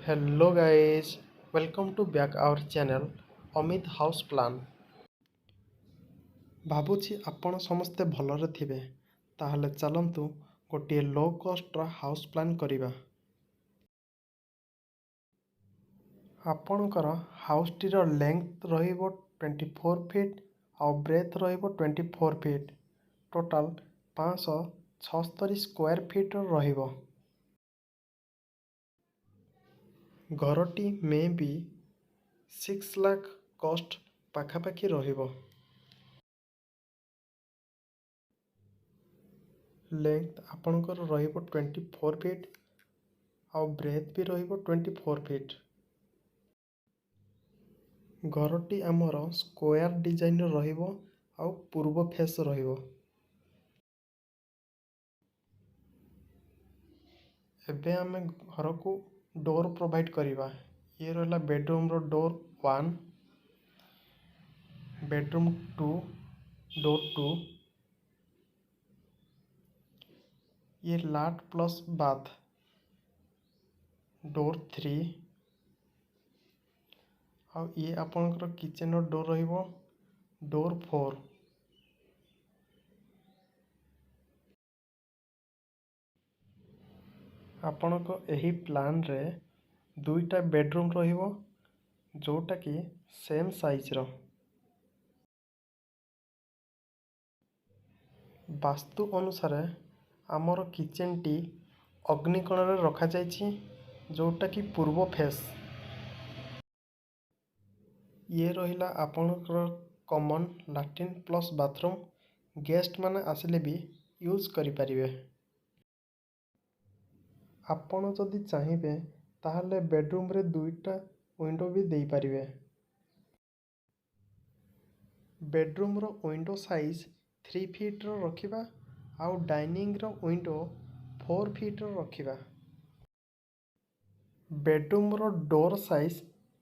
Hello guys, welcome to back our channel Amit house plan. ଭାବୁଛି ଆପଣ ସମସ୍ତେ ଭଲରେ ଥିବେ। ତାହେଲେ ଚାଲନ୍ତୁ ଗୋଟିଏ ଲୋ କଷ୍ଟର ହାଉସ୍ ପ୍ଲାନ୍ କରିବା। ଆପଣଙ୍କର ହାଉସ୍ଟିର ଲେନ୍ଥ ରହିବ 24 ଫିଟ୍ ଆଉ ବ୍ରେଥ୍ ରହିବ 24 ଫିଟ୍। ଟୋଟାଲ୍ 576 ସ୍କୋୟାର ଫିଟ୍ର ରହିବ। ଘରଟି ମେ ବି 6 ଲାଖ କଷ୍ଟ ପାଖାପାଖି ରହିବ। ଲେନ୍ଥ ଆପଣଙ୍କର ରହିବ 24 ଫିଟ୍ ଆଉ ବ୍ରେଥ୍ ବି ରହିବ 24 ଫିଟ୍। ଘରଟି ଆମର ସ୍କୋୟାର ଡିଜାଇନ୍ର ରହିବ ଆଉ ପୂର୍ବ ଫେସ୍ ରହିବ। ଏବେ ଆମେ ଘରକୁ ଡୋର୍ ପ୍ରୋଭାଇଡ଼ କରିବା। ଇଏ ରହିଲା ବେଡ଼ରୁମ୍ର ଡୋର୍ 1, ବେଡ଼ରୁମ୍ 2, ଡୋର୍ 2, ଇଏ ଲାଟ୍ ପ୍ଲସ୍ ବାଥ୍ ଡୋର୍ 3 ଆଉ ଇଏ ଆପଣଙ୍କର କିଚେନ୍ର ଡୋର୍ ରହିବ ଡୋର୍ 4। ଆପଣଙ୍କ ଏହି ପ୍ଲାନ୍ରେ ଦୁଇଟା ବେଡ଼ରୁମ୍ ରହିବ ଯେଉଁଟାକି ସେମ୍ ସାଇଜ୍ର। ବାସ୍ତୁ ଅନୁସାରେ ଆମର କିଚେନ୍ଟି ଅଗ୍ନିକୋଣରେ ରଖାଯାଇଛି ଯେଉଁଟାକି ପୂର୍ବ ଫେସ୍। ଇଏ ରହିଲା ଆପଣଙ୍କର କମନ୍ ଲାଟ୍ରିନ୍ ପ୍ଲସ୍ ବାଥରୁମ୍। ଗେଷ୍ଟମାନେ ଆସିଲେ ବି ୟୁଜ୍ କରିପାରିବେ। ଆପଣ ଯଦି ଚାହିଁବେ ତାହେଲେ ବେଡ଼ରୁମ୍ରେ ଦୁଇଟା ୱିଣ୍ଡୋ ବି ଦେଇପାରିବେ। ବେଡ଼ରୁମ୍ର ୱିଣ୍ଡୋ ସାଇଜ୍ 3 ଫିଟ୍ର ରଖିବା ଆଉ ଡାଇନିଂର ୱିଣ୍ଡୋ 4 ଫିଟ୍ର ରଖିବା। ବେଡ଼ରୁମ୍ର ଡୋର୍ ସାଇଜ୍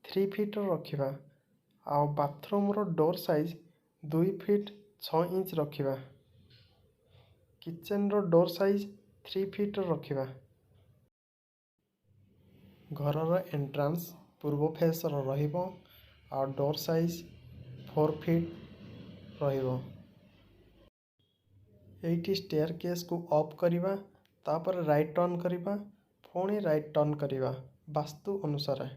3 ଫିଟ୍ର ରଖିବା ଆଉ ବାଥରୁମ୍ର ଡୋର୍ ସାଇଜ୍ 2 ଫିଟ୍ 6 ଇଞ୍ଚ ରଖିବା। କିଚେନ୍ର ଡୋର୍ ସାଇଜ୍ 3 ଫିଟ୍ର ରଖିବା। ଘରର ଏଣ୍ଟ୍ରାନ୍ସ ପୂର୍ବ ଫେସ୍ର ରହିବ ଆଉ ଡୋର୍ ସାଇଜ୍ 4 ଫିଟ୍ ରହିବ। ଏଇଠି ଷ୍ଟେୟାର କେସ୍କୁ ଅଫ୍ କରିବା, ତାପରେ ରାଇଟ୍ ଟର୍ନ କରିବା, ପୁଣି ରାଇଟ୍ ଟର୍ନ କରିବା ବାସ୍ତୁ ଅନୁସାରେ।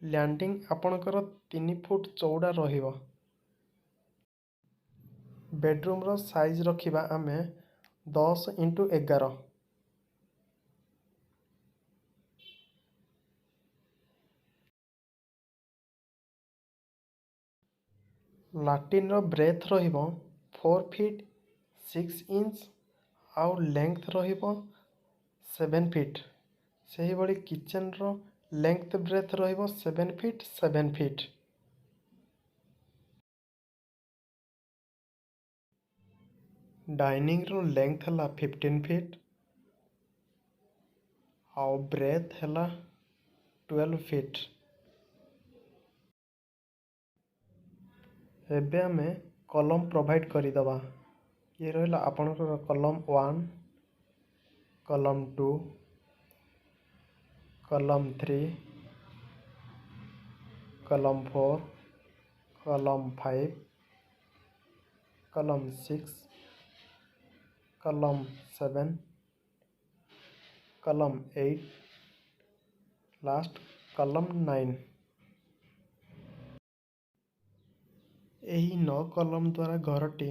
ଲ୍ୟାଣ୍ଡିଂ ଆପଣଙ୍କର 3 ଫୁଟ୍ ଚଉଡ଼ା ରହିବ। ବେଡ଼ରୁମ୍ର ସାଇଜ୍ ରଖିବା ଆମେ 10x11। ଲାଟ୍ରିନ୍ର ବ୍ରେଥ୍ ରହିବ 4 ଫିଟ୍ 6 ଇଞ୍ଚ ଆଉ ଲେନ୍ଥ ରହିବ 7 ଫିଟ୍। ସେହିଭଳି କିଚେନ୍ର ଲେନ୍ଥ ବ୍ରେଥ୍ ରହିବ 7 ଫିଟ୍ 7 ଫିଟ୍। ଡାଇନିଂର ଲେନ୍ଥ ହେଲା 15 ଫିଟ୍ ଆଉ ବ୍ରେଥ୍ ହେଲା 12 ଫିଟ୍। ଏବେ ଆମେ କଲମ୍ ପ୍ରୋଭାଇଡ଼ କରିଦେବା। ଇଏ ରହିଲା ଆପଣଙ୍କର କଲମ୍ 1, କଲମ୍ 2, କଲମ୍ 3, କଲମ୍ 4, କଲମ୍ 5, କଲମ୍ 6, କଲମ୍ 7, କଲମ୍ 8, ଲାଷ୍ଟ କଲମ୍ 9। ଏହି 9 କଲମ୍ ଦ୍ୱାରା ଘରଟି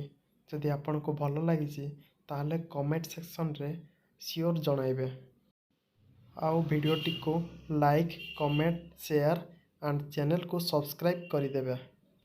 ଯଦି ଆପଣଙ୍କୁ ଭଲ ଲାଗିଛି ତାହେଲେ କମେଣ୍ଟ ସେକ୍ସନରେ ସିଓର ଜଣାଇବେ। ଆଉ ଭିଡ଼ିଓଟିକୁ ଲାଇକ୍, କମେଣ୍ଟ, ସେୟାର ଆଣ୍ଡ ଚ୍ୟାନେଲକୁ ସବସ୍କ୍ରାଇବ୍ କରିଦେବେ।